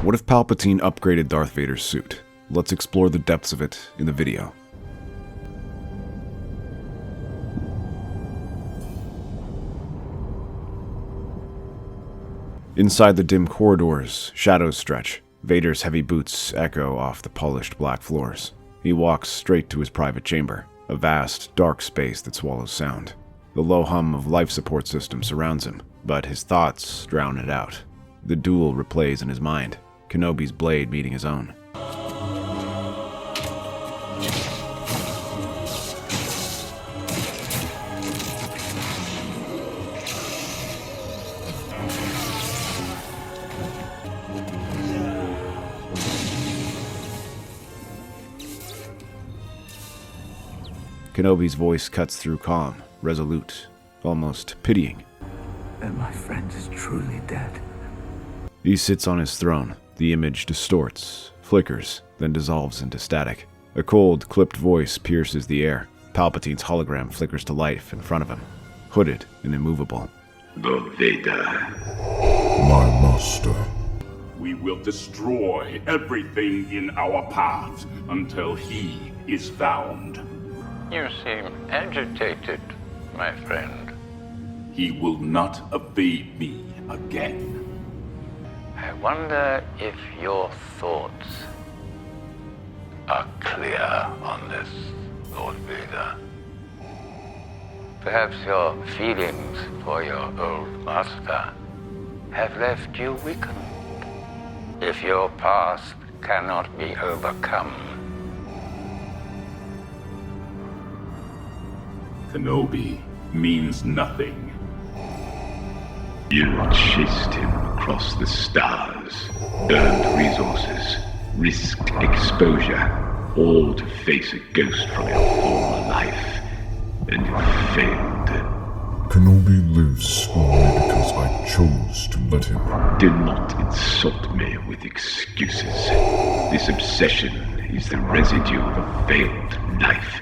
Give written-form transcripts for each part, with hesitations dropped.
What if Palpatine upgraded Darth Vader's suit? Let's explore the depths of it in the video. Inside the dim corridors, shadows stretch. Vader's heavy boots echo off the polished black floors. He walks straight to his private chamber, a vast, dark space that swallows sound. The low hum of life support system surrounds him, but his thoughts drown it out. The duel replays in his mind, Kenobi's blade meeting his own. Kenobi's voice cuts through calm, resolute, almost pitying. And my friend is truly dead. He sits on his throne. The image distorts, flickers, then dissolves into static. A cold, clipped voice pierces the air. Palpatine's hologram flickers to life in front of him, hooded and immovable. Darth Vader. My master. We will destroy everything in our path until he is found. You seem agitated, my friend. He will not evade me again. I wonder if your thoughts are clear on this, Lord Vader. Perhaps your feelings for your old master have left you weakened. If your past cannot be overcome, Kenobi means nothing. You chased him across the stars, earned resources, risked exposure, all to face a ghost from your former life, and you failed. Kenobi lives only because I chose to let him. Do not insult me with excuses. This obsession is the residue of a failed life.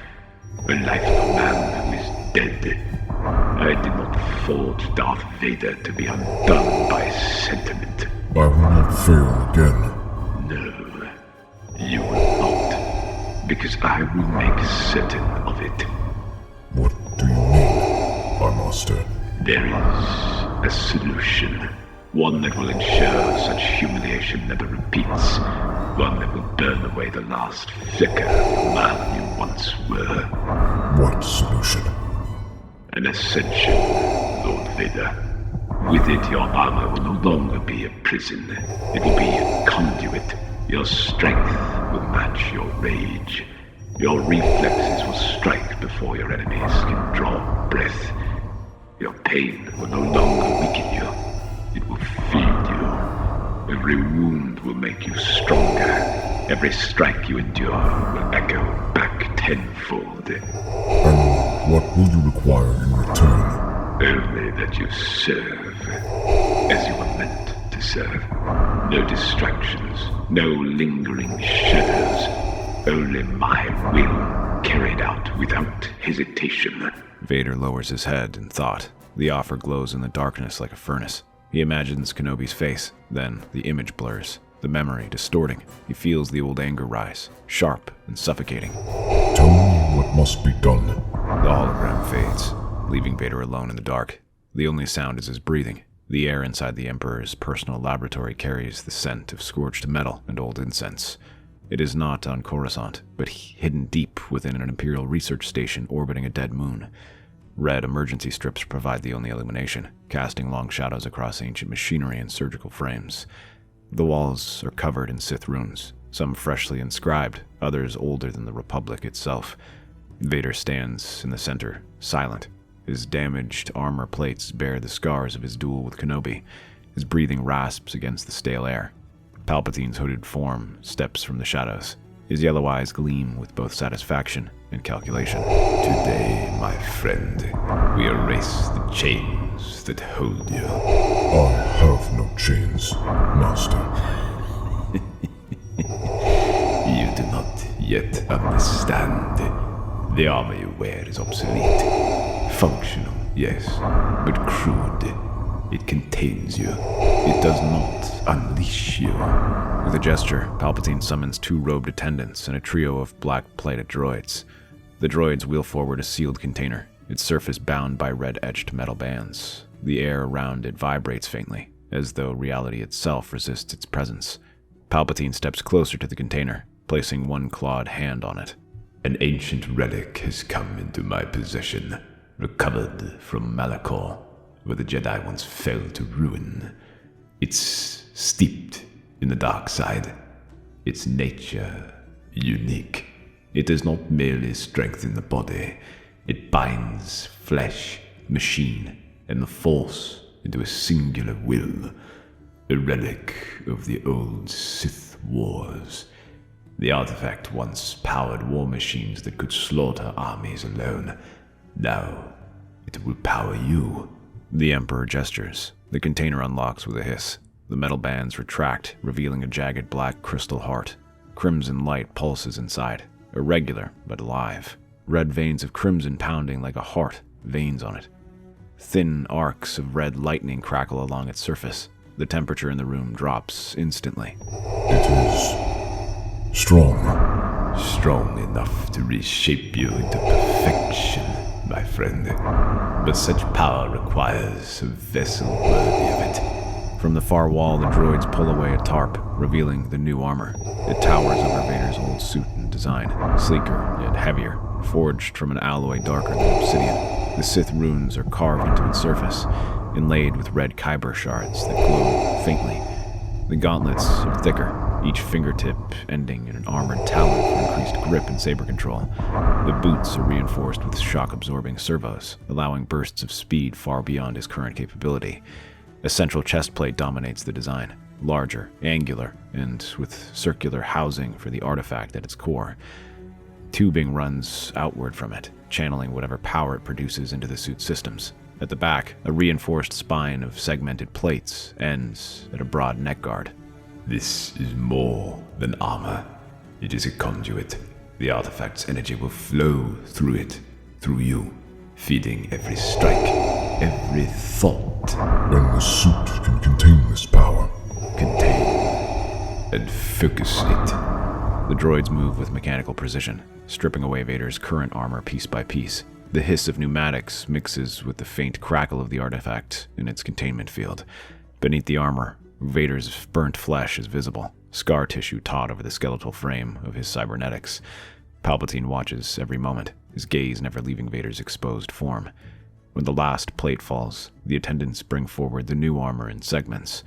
A life of a man who is dead. I did not forge Darth Vader to be undone by sentiment. I will not fail again. No, you will not, because I will make certain of it. What do you mean, my master? There is a solution. One that will ensure such humiliation never repeats. One that will burn away the last flicker of the man you once were. What solution? An ascension, Lord Vader. With it, your armor will no longer be a prison. It will be a conduit. Your strength will match your rage. Your reflexes will strike before your enemies can draw breath. Your pain will no longer weaken you. It will feed you. Every wound will make you stronger. Every strike you endure will echo back tenfold. And what will you require in return? Only that you serve as you were meant to serve. No distractions, no lingering shadows. Only my will carried out without hesitation. Vader lowers his head in thought. The offer glows in the darkness like a furnace. He imagines Kenobi's face, then the image blurs, the memory distorting. He feels the old anger rise, sharp and suffocating. Tell me what must be done. The hologram fades, leaving Vader alone in the dark. The only sound is his breathing. The air inside the Emperor's personal laboratory carries the scent of scorched metal and old incense. It is not on Coruscant, but hidden deep within an Imperial research station orbiting a dead moon. Red emergency strips provide the only illumination, casting long shadows across ancient machinery and surgical frames. The walls are covered in Sith runes, some freshly inscribed, others older than the Republic itself. Vader stands in the center, silent. His damaged armor plates bear the scars of his duel with Kenobi. His breathing rasps against the stale air. Palpatine's hooded form steps from the shadows. His yellow eyes gleam with both satisfaction and calculation. Today, my friend, we erase the chains that hold you. I have no chains, master. You do not yet understand. The armor you wear is obsolete. Functional, yes, but crude. It contains you. It does not unleash you. With a gesture, Palpatine summons 2 robed attendants and a trio of black-plated droids. The droids wheel forward a sealed container, its surface bound by red-edged metal bands. The air around it vibrates faintly, as though reality itself resists its presence. Palpatine steps closer to the container, placing one clawed hand on it. An ancient relic has come into my possession, recovered from Malachor, where the Jedi once fell to ruin. It's steeped in the dark side. Its nature unique. It does not merely strengthen the body, it binds flesh, machine, and the Force into a singular will. A relic of the old Sith Wars. The artifact once powered war machines that could slaughter armies alone. Now, it will power you. The Emperor gestures. The container unlocks with a hiss. The metal bands retract, revealing a jagged black crystal heart. Crimson light pulses inside, irregular but alive. Red veins of crimson pounding like a heart, veins on it. Thin arcs of red lightning crackle along its surface. The temperature in the room drops instantly. It is strong. Strong enough to reshape you into perfection, my friend. But such power requires a vessel worthy of it. From the far wall, the droids pull away a tarp, revealing the new armor. It towers over Vader's old suit and design, sleeker yet heavier, forged from an alloy darker than obsidian. The Sith runes are carved into its surface, inlaid with red kyber shards that glow faintly. The gauntlets are thicker, each fingertip ending in an armored talon for increased grip and saber control. The boots are reinforced with shock-absorbing servos, allowing bursts of speed far beyond his current capability. A central chest plate dominates the design, larger, angular, and with circular housing for the artifact at its core. Tubing runs outward from it, channeling whatever power it produces into the suit's systems. At the back, a reinforced spine of segmented plates ends at a broad neck guard. This is more than armor. It is a conduit. The artifact's energy will flow through it, through you, feeding every strike, every thought. And the suit can contain this power. Contain and focus it. The droids move with mechanical precision, stripping away Vader's current armor piece by piece. The hiss of pneumatics mixes with the faint crackle of the artifact in its containment field. Beneath the armor, Vader's burnt flesh is visible, scar tissue taut over the skeletal frame of his cybernetics. Palpatine watches every moment, his gaze never leaving Vader's exposed form. When the last plate falls, the attendants bring forward the new armor in segments.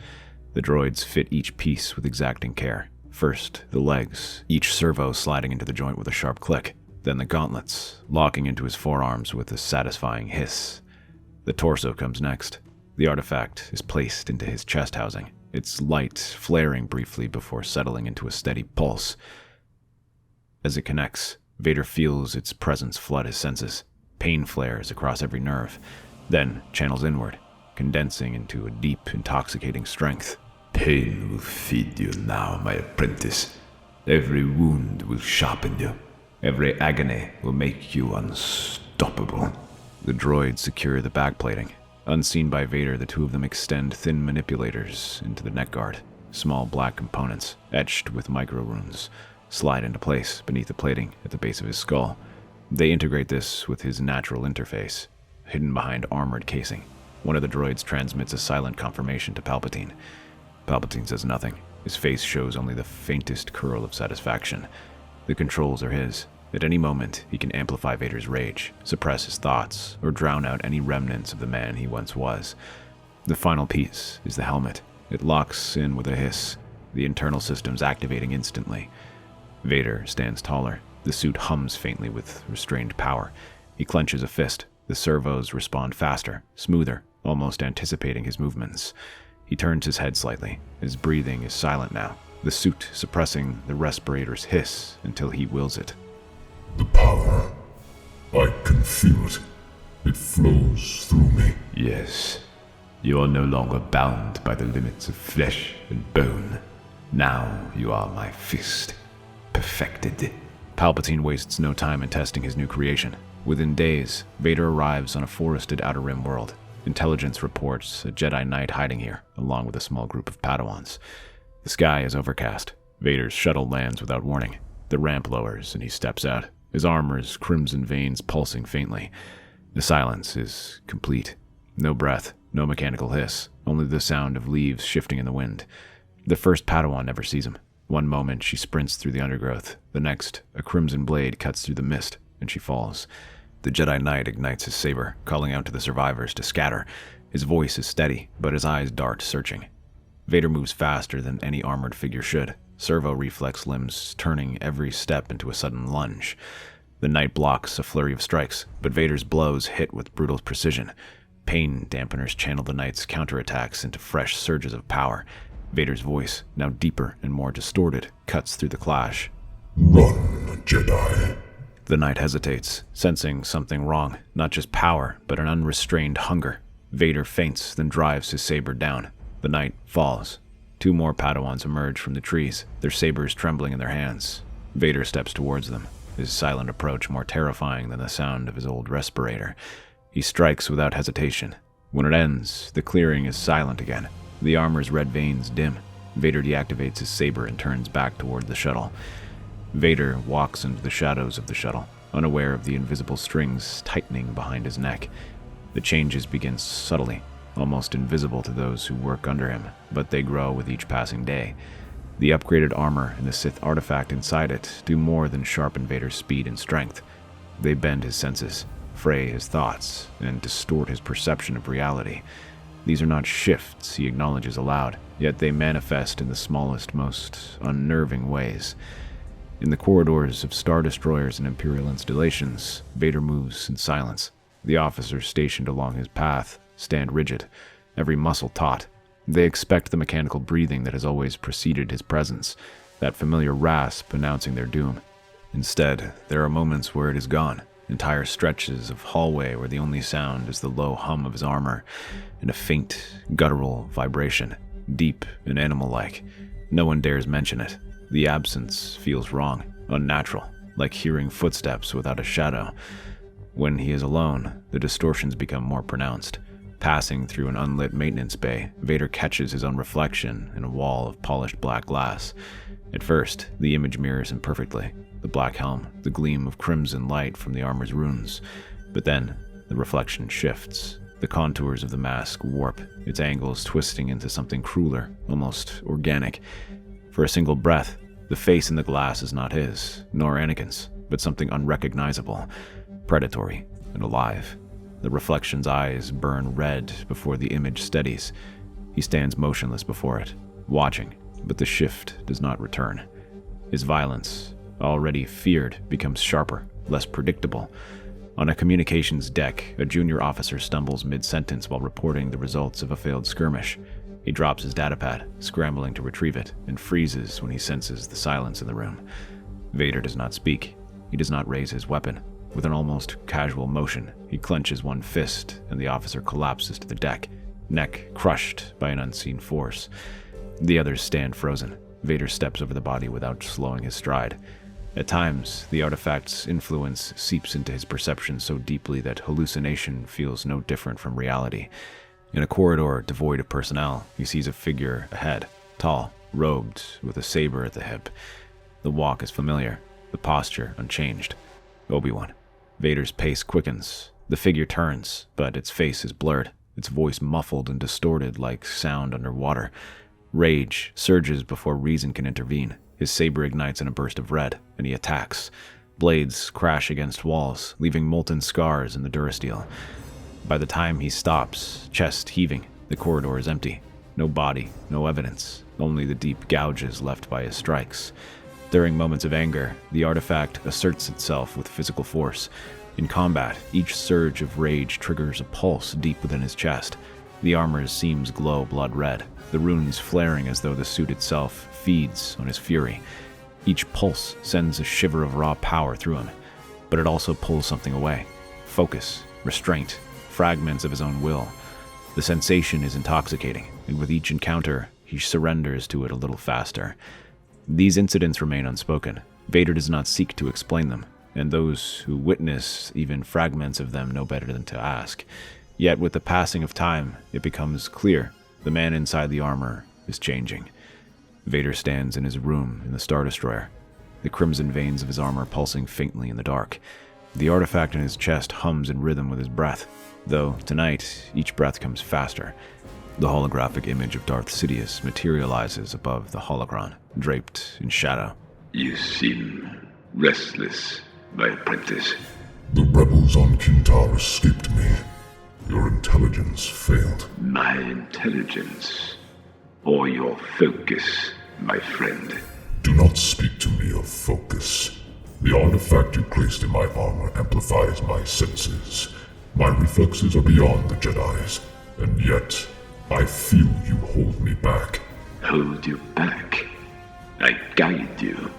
The droids fit each piece with exacting care. First, the legs, each servo sliding into the joint with a sharp click. Then the gauntlets, locking into his forearms with a satisfying hiss. The torso comes next. The artifact is placed into his chest housing, its light flaring briefly before settling into a steady pulse. As it connects, Vader feels its presence flood his senses. Pain flares across every nerve, then channels inward, condensing into a deep, intoxicating strength. Pain will feed you now, my apprentice. Every wound will sharpen you. Every agony will make you unstoppable. The droids secure the backplating. Unseen by Vader, the two of them extend thin manipulators into the neck guard. Small black components, etched with micro-runes, slide into place beneath the plating at the base of his skull. They integrate this with his natural interface, hidden behind armored casing. One of the droids transmits a silent confirmation to Palpatine. Palpatine says nothing. His face shows only the faintest curl of satisfaction. The controls are his. At any moment, he can amplify Vader's rage, suppress his thoughts, or drown out any remnants of the man he once was. The final piece is the helmet. It locks in with a hiss, the internal systems activating instantly. Vader stands taller. The suit hums faintly with restrained power. He clenches a fist. The servos respond faster, smoother, almost anticipating his movements. He turns his head slightly. His breathing is silent now, the suit suppressing the respirator's hiss until he wills it. The power. I can feel it. It flows through me. Yes, you are no longer bound by the limits of flesh and bone. Now you are my fist, perfected. Palpatine wastes no time in testing his new creation. Within days, Vader arrives on a forested Outer Rim world. Intelligence reports a Jedi Knight hiding here, along with a small group of Padawans. The sky is overcast. Vader's shuttle lands without warning. The ramp lowers and he steps out, his armor's crimson veins pulsing faintly. The silence is complete. No breath, no mechanical hiss, only the sound of leaves shifting in the wind. The first Padawan never sees him. One moment she sprints through the undergrowth, the next, a crimson blade cuts through the mist, and she falls. The Jedi Knight ignites his saber, calling out to the survivors to scatter. His voice is steady, but his eyes dart, searching. Vader moves faster than any armored figure should, servo reflex limbs turning every step into a sudden lunge. The Knight blocks a flurry of strikes, but Vader's blows hit with brutal precision. Pain dampeners channel the Knight's counterattacks into fresh surges of power. Vader's voice, now deeper and more distorted, cuts through the clash. Run, Jedi. The Knight hesitates, sensing something wrong, not just power, but an unrestrained hunger. Vader feints, then drives his saber down. The Knight falls. 2 more Padawans emerge from the trees, their sabers trembling in their hands. Vader steps towards them, his silent approach more terrifying than the sound of his old respirator. He strikes without hesitation. When it ends, the clearing is silent again. The armor's red veins dim. Vader deactivates his saber and turns back toward the shuttle. Vader walks into the shadows of the shuttle, unaware of the invisible strings tightening behind his neck. The changes begin subtly, almost invisible to those who work under him, but they grow with each passing day. The upgraded armor and the Sith artifact inside it do more than sharpen Vader's speed and strength. They bend his senses, fray his thoughts, and distort his perception of reality. These are not shifts he acknowledges aloud, yet they manifest in the smallest, most unnerving ways. In the corridors of Star Destroyers and Imperial installations, Vader moves in silence. The officers stationed along his path stand rigid, every muscle taut. They expect the mechanical breathing that has always preceded his presence, that familiar rasp announcing their doom. Instead, there are moments where it is gone, entire stretches of hallway where the only sound is the low hum of his armor and a faint, guttural vibration, deep and animal-like. No one dares mention it. The absence feels wrong, unnatural, like hearing footsteps without a shadow. When he is alone, the distortions become more pronounced. Passing through an unlit maintenance bay, Vader catches his own reflection in a wall of polished black glass. At first, the image mirrors him perfectly, the black helm, the gleam of crimson light from the armor's runes. But then, the reflection shifts. The contours of the mask warp, its angles twisting into something crueler, almost organic. For a single breath, the face in the glass is not his, nor Anakin's, but something unrecognizable, predatory and alive. The reflection's eyes burn red before the image steadies. He stands motionless before it, watching, but the shift does not return. His violence, already feared, becomes sharper, less predictable. On a communications deck, a junior officer stumbles mid-sentence while reporting the results of a failed skirmish. He drops his datapad, scrambling to retrieve it, and freezes when he senses the silence in the room. Vader does not speak. He does not raise his weapon. With an almost casual motion, he clenches one fist, and the officer collapses to the deck, neck crushed by an unseen force. The others stand frozen. Vader steps over the body without slowing his stride. At times, the artifact's influence seeps into his perception so deeply that hallucination feels no different from reality. In a corridor devoid of personnel, he sees a figure ahead, tall, robed, with a saber at the hip. The walk is familiar, the posture unchanged. Obi-Wan. Vader's pace quickens. The figure turns, but its face is blurred, its voice muffled and distorted like sound underwater. Rage surges before reason can intervene. His saber ignites in a burst of red, and he attacks. Blades crash against walls, leaving molten scars in the durasteel. By the time he stops, chest heaving, the corridor is empty. No body, no evidence, only the deep gouges left by his strikes. During moments of anger, the artifact asserts itself with physical force. In combat, each surge of rage triggers a pulse deep within his chest. The armor's seams glow blood red, the runes flaring as though the suit itself feeds on his fury. Each pulse sends a shiver of raw power through him, but it also pulls something away. Focus, restraint, fragments of his own will. The sensation is intoxicating, and with each encounter, he surrenders to it a little faster. These incidents remain unspoken. Vader does not seek to explain them, and those who witness even fragments of them know better than to ask. Yet with the passing of time, it becomes clear the man inside the armor is changing. Vader stands in his room in the Star Destroyer, the crimson veins of his armor pulsing faintly in the dark. The artifact in his chest hums in rhythm with his breath, though tonight each breath comes faster. The holographic image of Darth Sidious materializes above the holocron, draped in shadow. You seem restless, my apprentice. The rebels on Kintar escaped me. Your intelligence failed. My intelligence, or your focus, my friend. Do not speak to me of focus. The artifact you placed in my armor amplifies my senses. My reflexes are beyond the Jedi's, and yet I feel you hold me back. Hold you back? I guide you.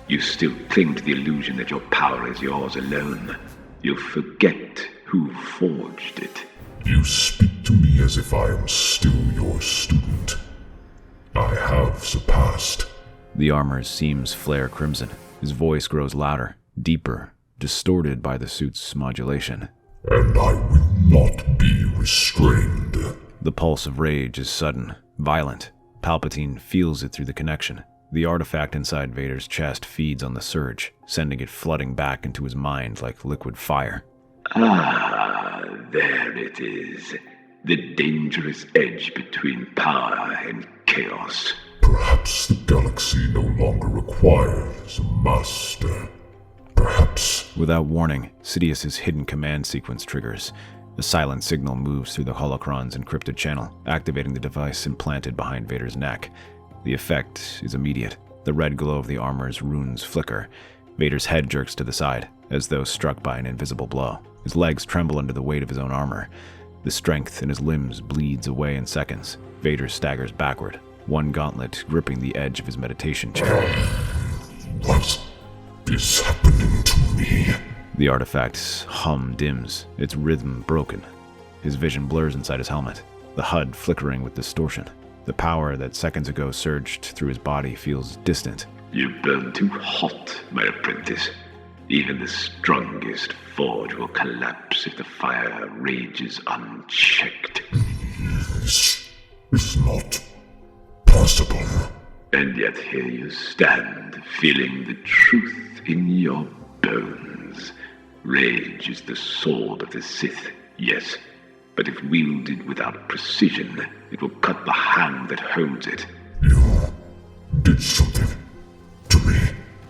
You still cling to the illusion that your power is yours alone. You forget who forged it. You speak to me as if I am still your student. I have surpassed. The armor's seams flare crimson. His voice grows louder, deeper, distorted by the suit's modulation. And I will not be restrained. The pulse of rage is sudden, violent. Palpatine feels it through the connection. The artifact inside Vader's chest feeds on the surge, sending it flooding back into his mind like liquid fire. Ah, there it is. The dangerous edge between power and chaos. Perhaps the galaxy no longer requires a master. Perhaps... Without warning, Sidious's hidden command sequence triggers. A silent signal moves through the holocron's encrypted channel, activating the device implanted behind Vader's neck. The effect is immediate. The red glow of the armor's runes flicker. Vader's head jerks to the side, as though struck by an invisible blow. His legs tremble under the weight of his own armor. The strength in his limbs bleeds away in seconds. Vader staggers backward, one gauntlet gripping the edge of his meditation chair. What is happening to me? The artifact's hum dims, its rhythm broken. His vision blurs inside his helmet, the HUD flickering with distortion. The power that seconds ago surged through his body feels distant. You burn too hot, my apprentice. Even the strongest forge will collapse if the fire rages unchecked. This is not possible. And yet here you stand, feeling the truth in your bones. Rage is the sword of the Sith, yes, but if wielded without precision, it will cut the hand that holds it. You did something to me.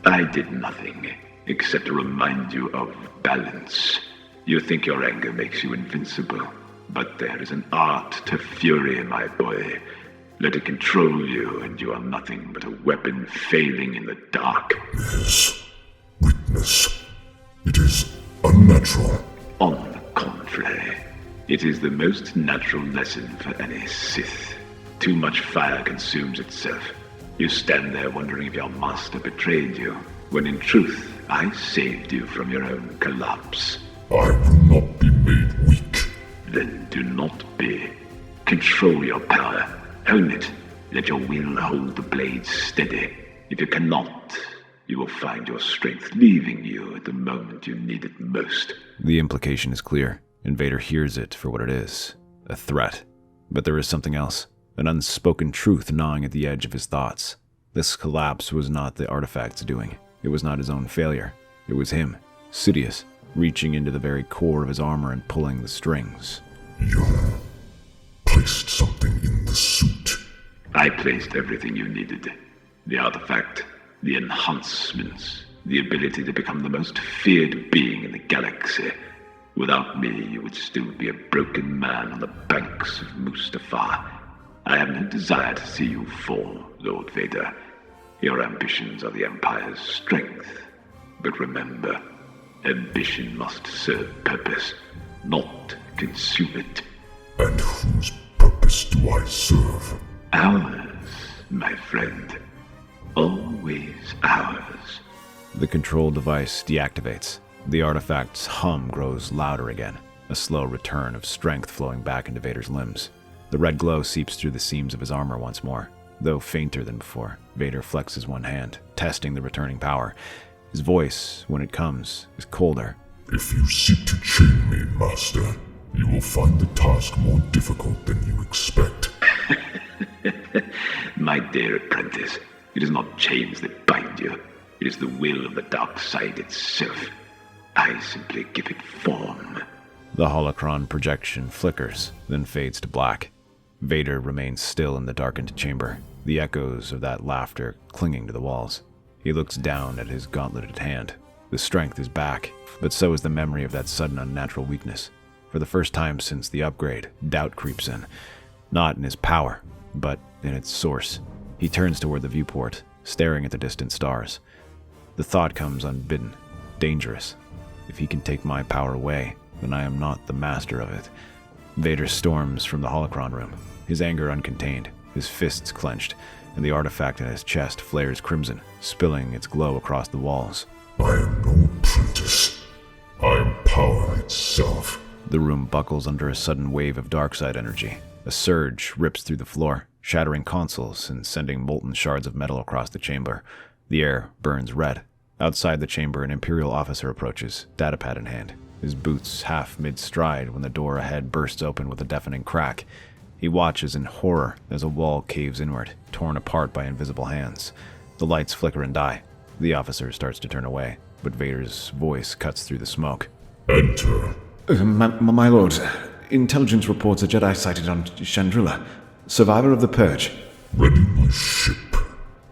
I did nothing, except to remind you of balance. You think your anger makes you invincible, but there is an art to fury, my boy. Let it control you, and you are nothing but a weapon failing in the dark. Yes. Witness. It is unnatural. On the contrary, it is the most natural lesson for any Sith. Too much fire consumes itself. You stand there wondering if your master betrayed you, when in truth, I saved you from your own collapse. I will not be made weak. Then do not be. Control your power. Hone it. Let your will hold the blade steady. If you cannot, you will find your strength leaving you at the moment you need it most. The implication is clear, and Vader hears it for what it is, a threat. But there is something else, an unspoken truth gnawing at the edge of his thoughts. This collapse was not the artifact's doing. It was not his own failure. It was him, Sidious, reaching into the very core of his armor and pulling the strings. You placed something in the suit. I placed everything you needed. The artifact, the enhancements, the ability to become the most feared being in the galaxy. Without me, you would still be a broken man on the banks of Mustafar. I have no desire to see you fall, Lord Vader. Your ambitions are the Empire's strength. But remember, ambition must serve purpose, not consume it. And whose purpose do I serve? Ours, my friend. Always ours. The control device deactivates. The artifact's hum grows louder again, a slow return of strength flowing back into Vader's limbs. The red glow seeps through the seams of his armor once more. Though fainter than before, Vader flexes one hand, testing the returning power. His voice, when it comes, is colder. If you seek to chain me, Master, You will find the task more difficult than you expect. My dear apprentice, it is not chains that bind you. It is the will of the dark side itself. I simply give it form. The holocron projection flickers, then fades to black. Vader remains still in the darkened chamber, the echoes of that laughter clinging to the walls. He looks down at his gauntleted hand. The strength is back, but so is the memory of that sudden unnatural weakness. For the first time since the upgrade, doubt creeps in. Not in his power, but in its source. He turns toward the viewport, staring at the distant stars. The thought comes unbidden, dangerous. If he can take my power away, then I am not the master of it. Vader storms from the holocron room, his anger uncontained, his fists clenched, and the artifact in his chest flares crimson, spilling its glow across the walls. I am no apprentice. I am power itself. The room buckles under a sudden wave of darkside energy. A surge rips through the floor, shattering consoles and sending molten shards of metal across the chamber. The air burns red. Outside the chamber, an Imperial officer approaches, datapad in hand, his boots half mid-stride when the door ahead bursts open with a deafening crack. He watches in horror as a wall caves inward, torn apart by invisible hands. The lights flicker and die. The officer starts to turn away, but Vader's voice cuts through the smoke. Enter. My lord, intelligence reports a Jedi sighted on Chandrila, survivor of the Purge. Ready my ship.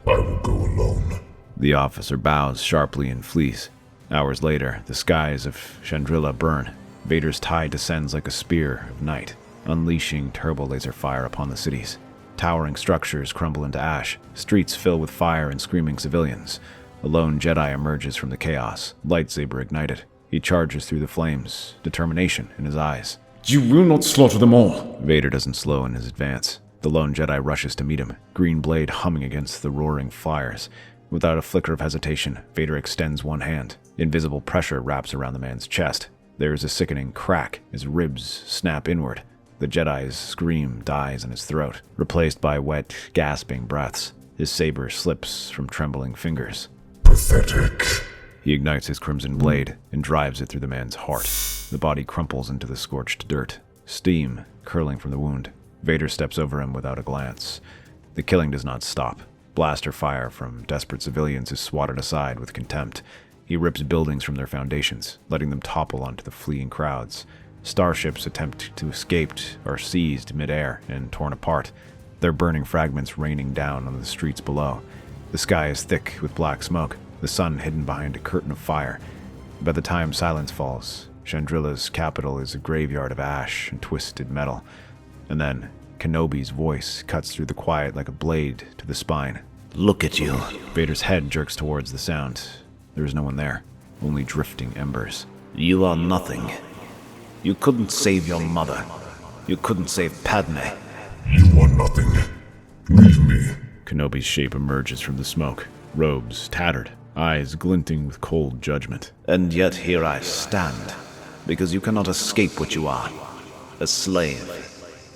I will go alone. The officer bows sharply and flees. Hours later, the skies of Chandrila burn. Vader's tide descends like a spear of night, unleashing turbo laser fire upon the cities. Towering structures crumble into ash, streets fill with fire and screaming civilians. A lone Jedi emerges from the chaos, lightsaber ignited. He charges through the flames, determination in his eyes. You will not slaughter them all. Vader doesn't slow in his advance. The lone Jedi rushes to meet him, green blade humming against the roaring fires. Without a flicker of hesitation, Vader extends one hand. Invisible pressure wraps around the man's chest. There is a sickening crack as ribs snap inward. The Jedi's scream dies in his throat, replaced by wet, gasping breaths. His saber slips from trembling fingers. Pathetic. He ignites his crimson blade and drives it through the man's heart. The body crumples into the scorched dirt, steam curling from the wound. Vader steps over him without a glance. The killing does not stop. Blaster fire from desperate civilians is swatted aside with contempt. He rips buildings from their foundations, letting them topple onto the fleeing crowds. Starships attempt to escape are seized midair and torn apart, their burning fragments raining down on the streets below. The sky is thick with black smoke, the sun hidden behind a curtain of fire. By the time silence falls, Chandrila's capital is a graveyard of ash and twisted metal. And then, Kenobi's voice cuts through the quiet like a blade to the spine. Look at you. Vader's head jerks towards the sound. There is no one there, only drifting embers. You are nothing. You couldn't save your mother. You couldn't save Padme. You are nothing. Leave me. Kenobi's shape emerges from the smoke, robes tattered, eyes glinting with cold judgment. And yet here I stand, because you cannot escape what you are. A slave.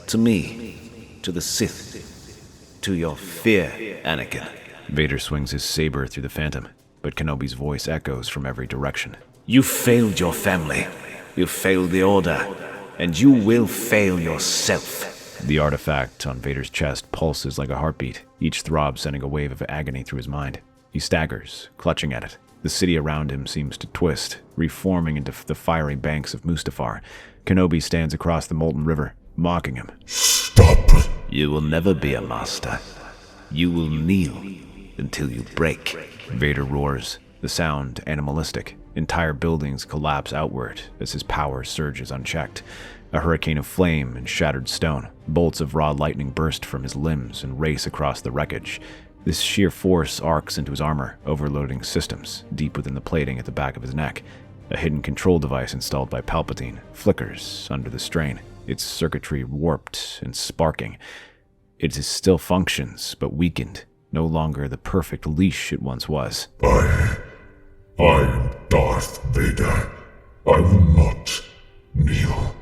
To me. To the Sith. To your fear, Anakin. Vader swings his saber through the phantom, but Kenobi's voice echoes from every direction. You failed your family. You failed the Order. And you will fail yourself. The artifact on Vader's chest pulses like a heartbeat, each throb sending a wave of agony through his mind. He staggers, clutching at it. The city around him seems to twist, reforming into the fiery banks of Mustafar. Kenobi stands across the molten river, mocking him. Stop. You will never be a master. You will kneel until you break. Vader roars, the sound animalistic. Entire buildings collapse outward as his power surges unchecked. A hurricane of flame and shattered stone. Bolts of raw lightning burst from his limbs and race across the wreckage. This sheer force arcs into his armor, overloading systems deep within the plating at the back of his neck. A hidden control device installed by Palpatine flickers under the strain, its circuitry warped and sparking. It still functions, but weakened, no longer the perfect leash it once was. I am Darth Vader. I will not kneel.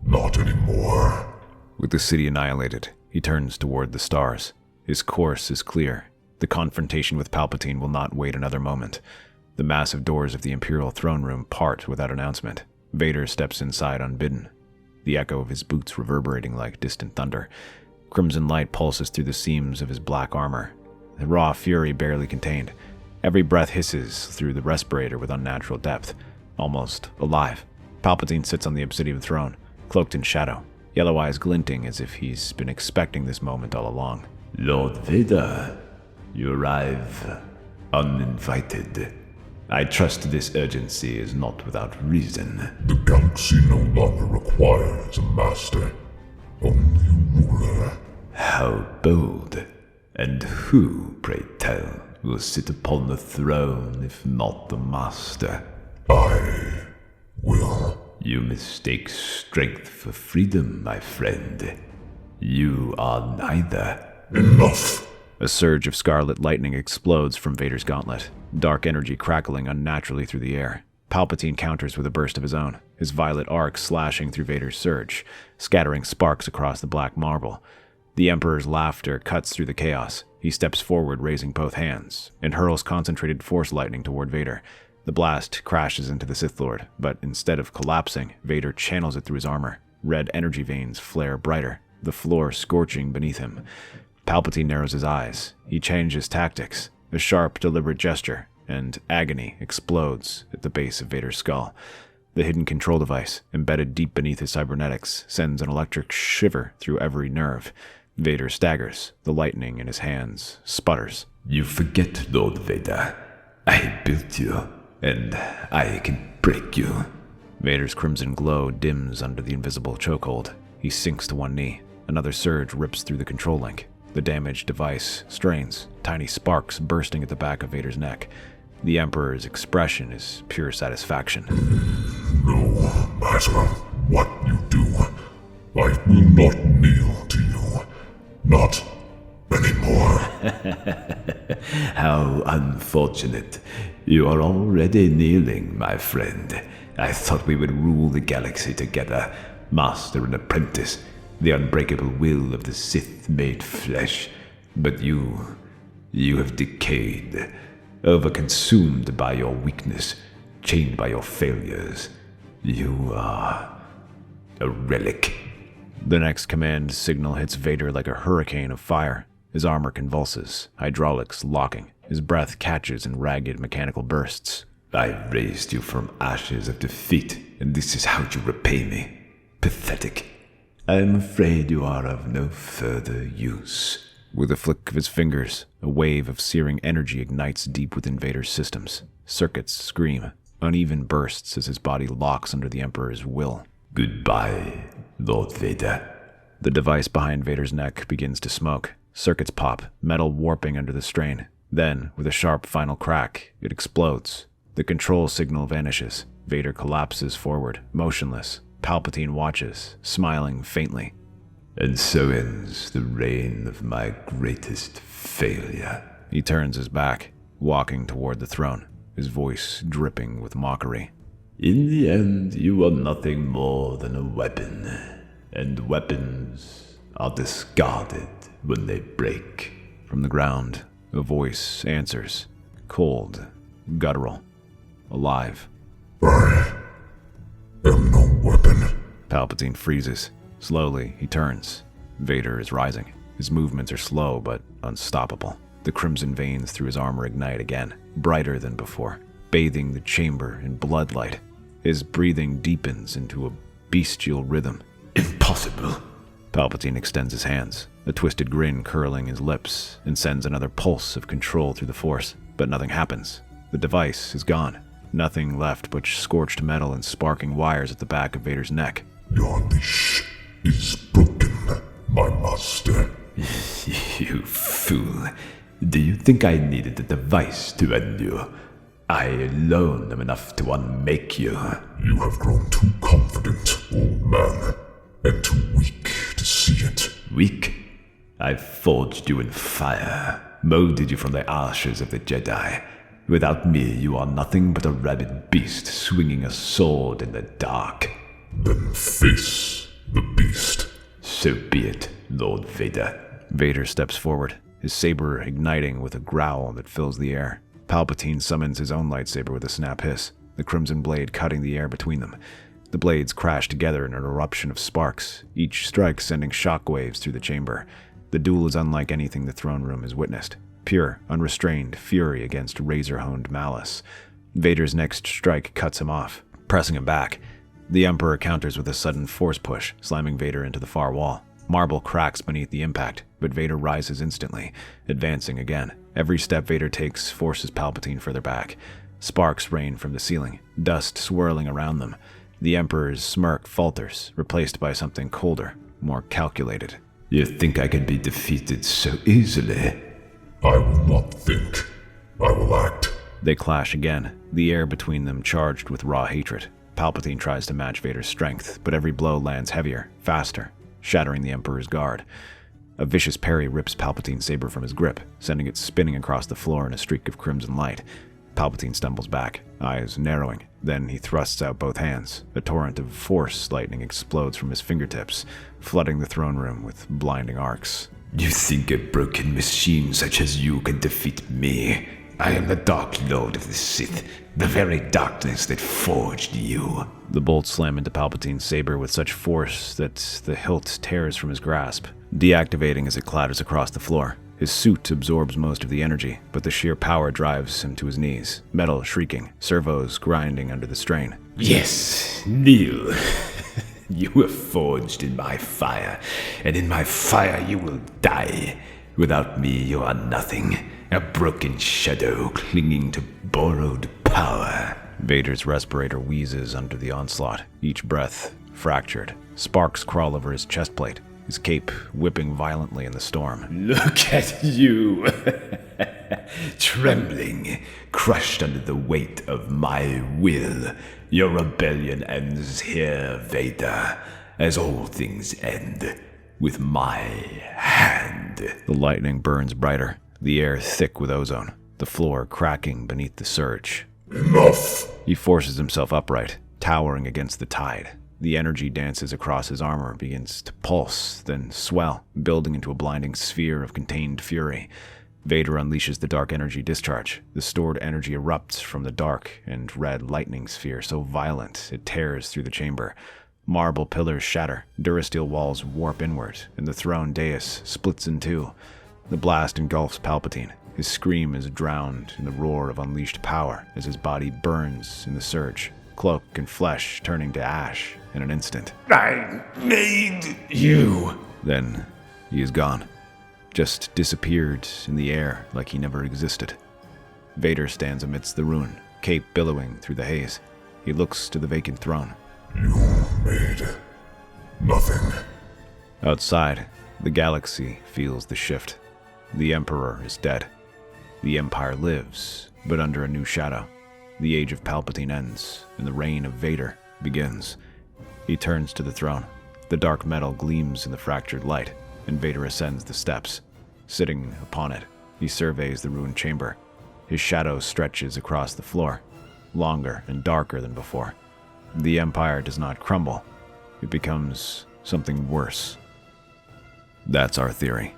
Not anymore. With the city annihilated, he turns toward the stars. His course is clear. The confrontation with Palpatine will not wait another moment. The massive doors of the Imperial throne room part without announcement. Vader steps inside unbidden. the echo of his boots reverberating like distant thunder. Crimson light pulses through the seams of his black armor, the raw fury barely contained. Every breath hisses through the respirator with unnatural depth, almost alive. Palpatine sits on the obsidian throne, cloaked in shadow, yellow eyes glinting as if he's been expecting this moment all along. Lord Vader, you arrive uninvited. I trust this urgency is not without reason. The galaxy no longer requires a master, only a ruler. How bold. And who, pray tell, will sit upon the throne if not the master? I will. You mistake strength for freedom, my friend. You are neither. Enough! A surge of scarlet lightning explodes from Vader's gauntlet, dark energy crackling unnaturally through the air. Palpatine counters with a burst of his own, his violet arc slashing through Vader's surge, scattering sparks across the black marble. The Emperor's laughter cuts through the chaos. He steps forward, raising both hands, and hurls concentrated force lightning toward Vader. The blast crashes into the Sith Lord, but instead of collapsing, Vader channels it through his armor. Red energy veins flare brighter, the floor scorching beneath him. Palpatine narrows his eyes. He changes tactics. A sharp, deliberate gesture, and agony explodes at the base of Vader's skull. The hidden control device, embedded deep beneath his cybernetics, sends an electric shiver through every nerve. Vader staggers, the lightning in his hands sputters. You forget, Lord Vader. I built you, and I can break you. Vader's crimson glow dims under the invisible chokehold. He sinks to one knee. Another surge rips through the control link. The damaged device strains, tiny sparks bursting at the back of Vader's neck. The Emperor's expression is pure satisfaction. No matter what you do, I will not kneel to you. Not anymore. How unfortunate. You are already kneeling, my friend. I thought we would rule the galaxy together, master and apprentice, the unbreakable will of the Sith made flesh. But you have decayed, overconsumed by your weakness, chained by your failures. You are a relic. The next command signal hits Vader like a hurricane of fire. His armor convulses, hydraulics locking. His breath catches in ragged mechanical bursts. I raised you from ashes of defeat, and this is how you repay me. Pathetic. I am afraid you are of no further use. With a flick of his fingers, a wave of searing energy ignites deep within Vader's systems. Circuits scream, uneven bursts as his body locks under the Emperor's will. Goodbye, Lord Vader. The device behind Vader's neck begins to smoke. Circuits pop, metal warping under the strain. Then, with a sharp final crack, it explodes. The control signal vanishes. Vader collapses forward, motionless. Palpatine watches, smiling faintly. And so ends the reign of my greatest failure. He turns his back, walking toward the throne, his voice dripping with mockery. In the end, you are nothing more than a weapon, and weapons are discarded when they break. From the ground, a voice answers, cold, guttural, alive. I am no weapon. Palpatine freezes. Slowly, he turns. Vader is rising. His movements are slow but unstoppable. The crimson veins through his armor ignite again, brighter than before, bathing the chamber in bloodlight. His breathing deepens into a bestial rhythm. Impossible. Palpatine extends his hands, a twisted grin curling his lips, and sends another pulse of control through the Force. But nothing happens. The device is gone. Nothing left but scorched metal and sparking wires at the back of Vader's neck. Your leash is broken, my master. You fool. Do you think I needed a device to end you? I alone am enough to unmake you. You have grown too confident, old man, and too weak to see it. Weak? I forged you in fire, molded you from the ashes of the Jedi. Without me, you are nothing but a rabid beast swinging a sword in the dark. Then face the beast. So be it, Lord Vader. Vader steps forward, his saber igniting with a growl that fills the air. Palpatine summons his own lightsaber with a snap hiss, the crimson blade cutting the air between them. The blades crash together in an eruption of sparks, each strike sending shockwaves through the chamber. The duel is unlike anything the throne room has witnessed. Pure, unrestrained fury against razor-honed malice. Vader's next strike cuts him off, pressing him back. The Emperor counters with a sudden force push, slamming Vader into the far wall. Marble cracks beneath the impact, but Vader rises instantly, advancing again. Every step Vader takes forces Palpatine further back. Sparks rain from the ceiling, dust swirling around them. The Emperor's smirk falters, replaced by something colder, more calculated. You think I can be defeated so easily? I will not think. I will act. They clash again, the air between them charged with raw hatred. Palpatine tries to match Vader's strength, but every blow lands heavier, faster, shattering the Emperor's guard. A vicious parry rips Palpatine's saber from his grip, sending it spinning across the floor in a streak of crimson light. Palpatine stumbles back, eyes narrowing. Then he thrusts out both hands. A torrent of Force lightning explodes from his fingertips, flooding the throne room with blinding arcs. You think a broken machine such as you can defeat me? I am the Dark Lord of the Sith, the very darkness that forged you. The bolts slam into Palpatine's saber with such force that the hilt tears from his grasp, deactivating as it clatters across the floor. His suit absorbs most of the energy, but the sheer power drives him to his knees, metal shrieking, servos grinding under the strain. Yes, kneel. You were forged in my fire, and in my fire you will die. Without me you are nothing, a broken shadow clinging to borrowed power. Vader's respirator wheezes under the onslaught, each breath fractured. Sparks crawl over his chest plate, his cape whipping violently in the storm. Look at you, trembling, crushed under the weight of my will. Your rebellion ends here, Vader, as all things end, with my hand. The lightning burns brighter, the air thick with ozone, the floor cracking beneath the surge. Enough! He forces himself upright, towering against the tide. The energy dances across his armor, begins to pulse, then swell, building into a blinding sphere of contained fury. Vader unleashes the dark energy discharge. The stored energy erupts from the dark and red lightning sphere, so violent it tears through the chamber. Marble pillars shatter, durasteel walls warp inward, and the throne dais splits in two. The blast engulfs Palpatine. His scream is drowned in the roar of unleashed power as his body burns in the surge, cloak and flesh turning to ash in an instant. I made you. Then he is gone. Just disappeared in the air like he never existed. Vader stands amidst the ruin, cape billowing through the haze. He looks to the vacant throne. You made nothing. Outside, the galaxy feels the shift. The Emperor is dead. The Empire lives, but under a new shadow. The age of Palpatine ends, and the reign of Vader begins. He turns to the throne. The dark metal gleams in the fractured light, and Vader ascends the steps. Sitting upon it, he surveys the ruined chamber. His shadow stretches across the floor, longer and darker than before. The Empire does not crumble. It becomes something worse. That's our theory.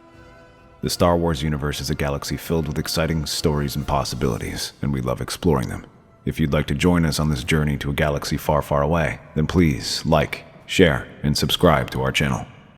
The Star Wars universe is a galaxy filled with exciting stories and possibilities, and we love exploring them. If you'd like to join us on this journey to a galaxy far, far away, then please like, share, and subscribe to our channel.